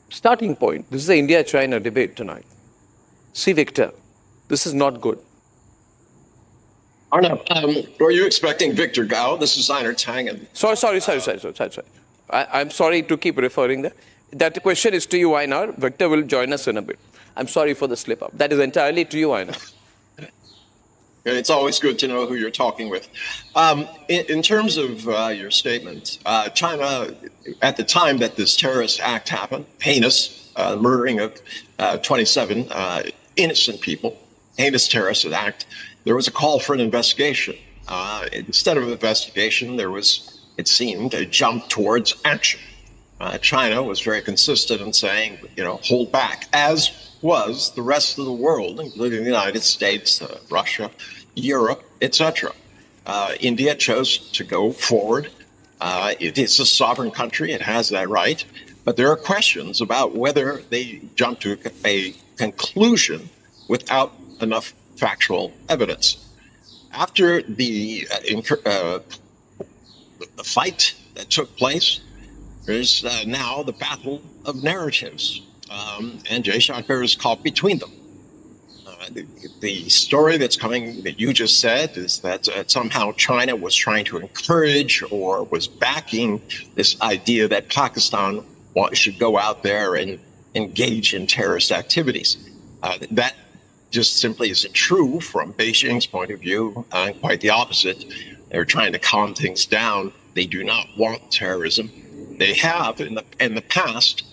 starting point. This is the India-China debate tonight. See, Victor, this is not good. Arnab, were you expecting Victor Gao? This is Einar Tang. Sorry. I'm sorry to keep referring there. That question is to you, Einar. Victor will join us in a bit. I'm sorry for the slip-up. That is entirely to you, Einar. It's always good to know who you're talking with. In terms of your statement, China, at the time that this terrorist act happened, heinous murdering of 27 innocent people, heinous terrorist act, there was a call for an investigation. Instead of an investigation, there was, it seemed, a jump towards action. China was very consistent in saying, hold back, as was the rest of the world, including the United States, Russia, Europe, etc. India chose to go forward. It is a sovereign country. It has that right. But there are questions about whether they jumped to a conclusion without enough factual evidence. After the fight that took place, there's now the battle of narratives, and Jaishankar is caught between them. The story that's coming that you just said is that somehow China was trying to encourage or was backing this idea that Pakistan should go out there and engage in terrorist activities. That just simply isn't true from Beijing's point of view. Quite the opposite. They're trying to calm things down. They do not want terrorism. They have, in the past,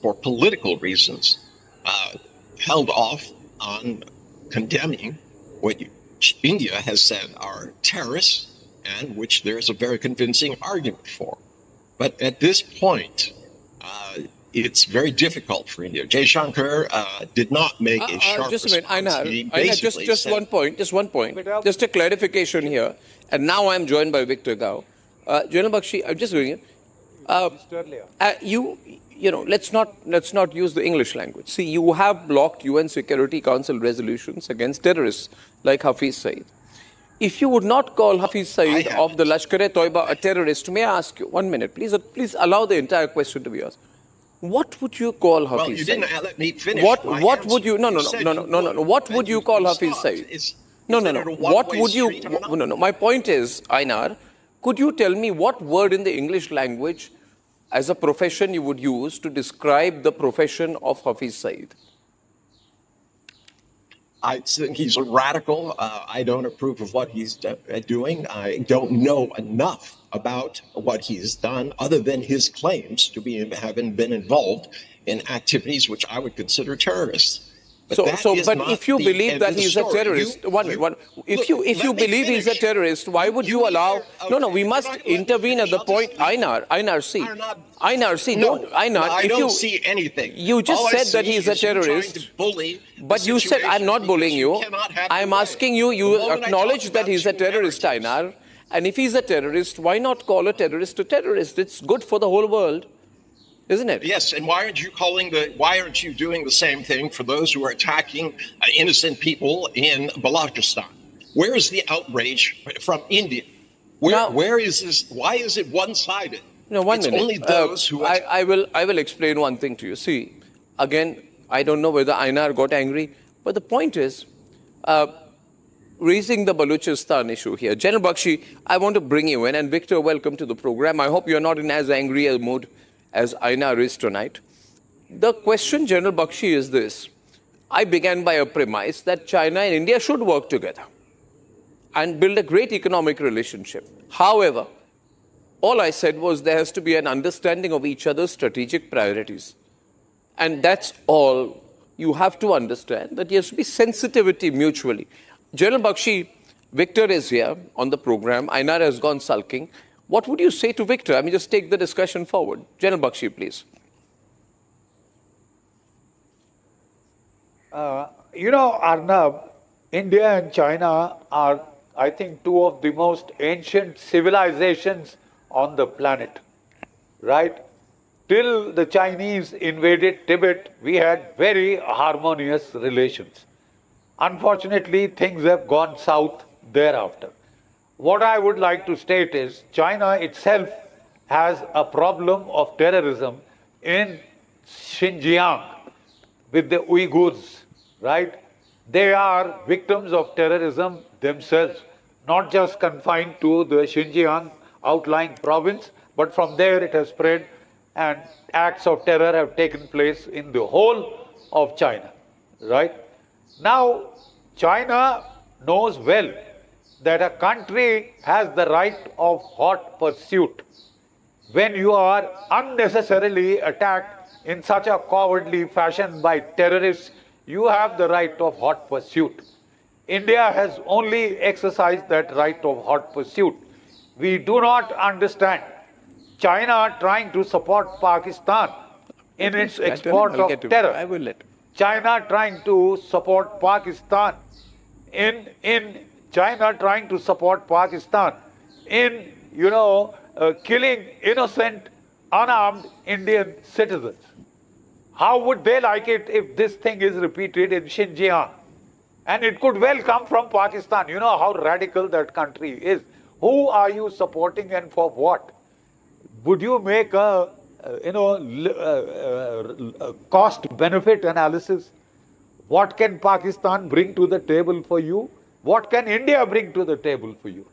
for political reasons, held off on condemning what India has said are terrorists, and which there's a very convincing argument for. But at this point, it's very difficult for India. Jaishankar did not make a sharp just a minute, Einar, just said, one point, just a clarification here. And now I'm joined by Victor Gao. General Bakshi, I'm just doing it. Let's not use the English language. See, you have blocked UN Security Council resolutions against terrorists like Hafiz Saeed. If you would not call Hafiz Saeed of the Lashkar-e-Toiba a terrorist, may I ask you 1 minute, please allow the entire question to be asked. What would you call Hafiz Saeed? Well, you didn't let me finish. What would you? No. What would you call Hafiz Saeed? No. What would you? No. My point is, Einar, could you tell me what word in the English language, as a profession, you would use to describe the profession of Hafiz Saeed? I think he's a radical. I don't approve of what he's doing. I don't know enough about what he's done other than his claims to be having been involved in activities which I would consider terrorists. But if you believe that he's a terrorist, if you believe he's a terrorist, why would you allow? No, we must intervene at the point. Einar, see. I don't see anything. You just said that he's a terrorist. But you said, I'm not bullying you. I'm asking you, you acknowledge that he's a terrorist, Einar. And if he's a terrorist, why not call a terrorist a terrorist? It's good for the whole world, isn't it? Yes, and why aren't you doing the same thing for those who are attacking innocent people in Balochistan? Where is the outrage from India? Where is this? Why is it one-sided? No, one minute. Only those who I will explain one thing to you. See, again, I don't know whether Einar got angry, but the point is, raising the Balochistan issue here. General Bakshi, I want to bring you in, and Victor, welcome to the program. I hope you're not in as angry a mood as Einar is tonight. The question, General Bakshi, is this. I began by a premise that China and India should work together and build a great economic relationship. However, all I said was there has to be an understanding of each other's strategic priorities. And that's all. You have to understand that there has to be sensitivity mutually. General Bakshi, Victor is here on the program. Einar has gone sulking. What would you say to Victor? I mean, just take the discussion forward. General Bakshi, please. Arnab, India and China are, I think, two of the most ancient civilizations on the planet, right? Till the Chinese invaded Tibet, we had very harmonious relations. Unfortunately, things have gone south thereafter. What I would like to state is China itself has a problem of terrorism in Xinjiang with the Uyghurs, right? They are victims of terrorism themselves, not just confined to the Xinjiang outlying province, but from there it has spread, and acts of terror have taken place in the whole of China, right? Now, China knows well that a country has the right of hot pursuit. When you are unnecessarily attacked in such a cowardly fashion by terrorists, you have the right of hot pursuit. India has only exercised that right of hot pursuit. We do not understand China trying to support Pakistan in its export of terror. I will let him. China trying to support Pakistan in China trying to support Pakistan in killing innocent unarmed Indian citizens. How would they like it if this thing is repeated in Xinjiang? And it could well come from Pakistan. You know how radical that country is. Who are you supporting and for what? Would you make a cost-benefit analysis? What can Pakistan bring to the table for you? What can India bring to the table for you?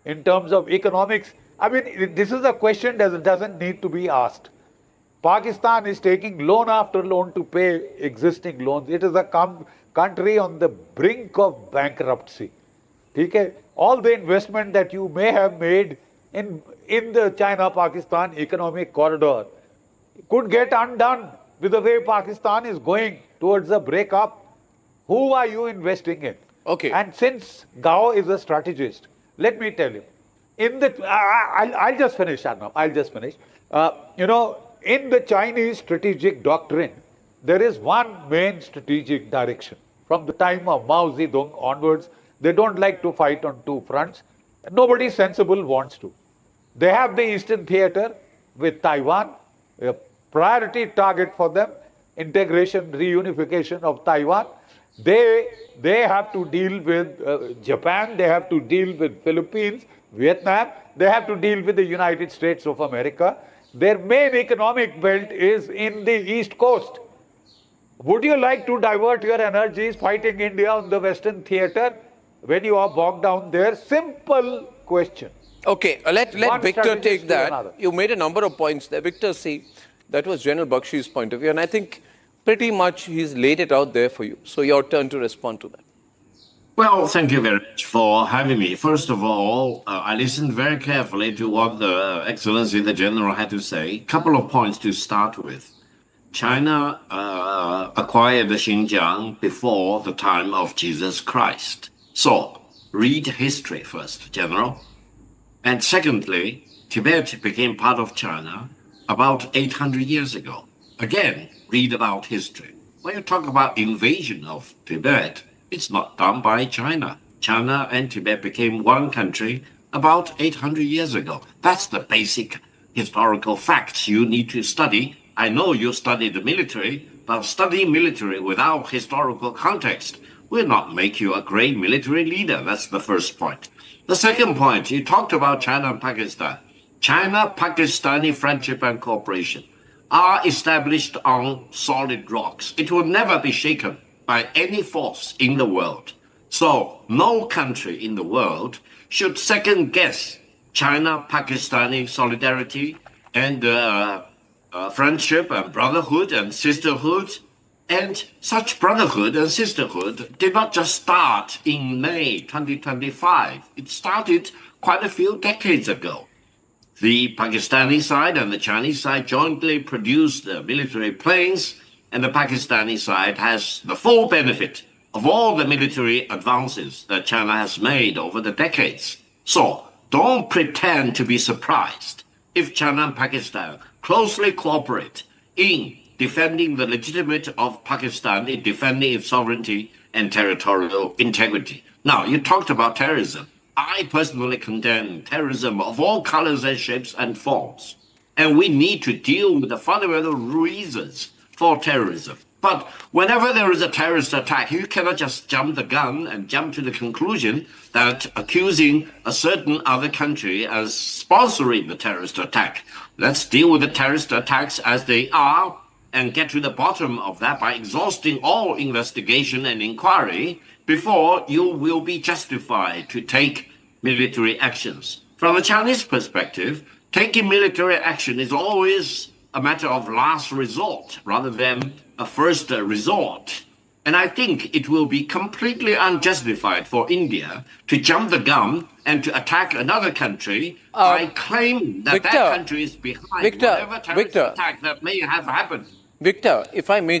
In terms of economics, I mean, this is a question that doesn't need to be asked. Pakistan is taking loan after loan to pay existing loans. It is a country on the brink of bankruptcy. Okay? All the investment that you may have made in the China-Pakistan economic corridor could get undone with the way Pakistan is going towards a breakup. Who are you investing in? Okay. And since Gao is a strategist, let me tell you, I'll just finish, Arnab. I'll just finish. In the Chinese strategic doctrine, there is one main strategic direction. From the time of Mao Zedong onwards, they don't like to fight on two fronts. Nobody sensible wants to. They have the Eastern Theater with Taiwan, a priority target for them, integration, reunification of Taiwan. They have to deal with Japan, they have to deal with Philippines, Vietnam, they have to deal with the United States of America. Their main economic belt is in the East Coast. Would you like to divert your energies fighting India on the Western Theater when you are bogged down there? Simple question. Okay, let One Victor strategist take to that. another. You made a number of points there. Victor, see, that was General Bakshi's point of view, and I think pretty much he's laid it out there for you. So your turn to respond to that. Well, thank you very much for having me. First of all, I listened very carefully to what the Excellency the General had to say. Couple of points to start with. China acquired the Xinjiang before the time of Jesus Christ. So, read history first, General. And secondly, Tibet became part of China about 800 years ago. Again, read about history. When you talk about invasion of Tibet, it's not done by China. China and Tibet became one country about 800 years ago. That's the basic historical facts you need to study. I know you study the military, but studying military without historical context will not make you a great military leader. That's the first point. The second point, you talked about China and Pakistan. China-Pakistani friendship and cooperation are established on solid rocks. It will never be shaken by any force in the world. So no country in the world should second guess China-Pakistani solidarity and friendship and brotherhood and sisterhood. And such brotherhood and sisterhood did not just start in May 2025. It started quite a few decades ago. The Pakistani side and the Chinese side jointly produced military planes, and the Pakistani side has the full benefit of all the military advances that China has made over the decades. So don't pretend to be surprised if China and Pakistan closely cooperate in defending the legitimacy of Pakistan, in defending its sovereignty and territorial integrity. Now, you talked about terrorism. I personally condemn terrorism of all colors and shapes and forms. And we need to deal with the fundamental reasons for terrorism. But whenever there is a terrorist attack, you cannot just jump the gun and jump to the conclusion that accusing a certain other country as sponsoring the terrorist attack. Let's deal with the terrorist attacks as they are and get to the bottom of that by exhausting all investigation and inquiry before you will be justified to take military actions. From a Chinese perspective, taking military action is always a matter of last resort rather than a first resort. And I think it will be completely unjustified for India to jump the gun and to attack another country by claiming that Victor, that country is behind Victor, whatever terrorist Victor. attack that may have happened. Victor, if I may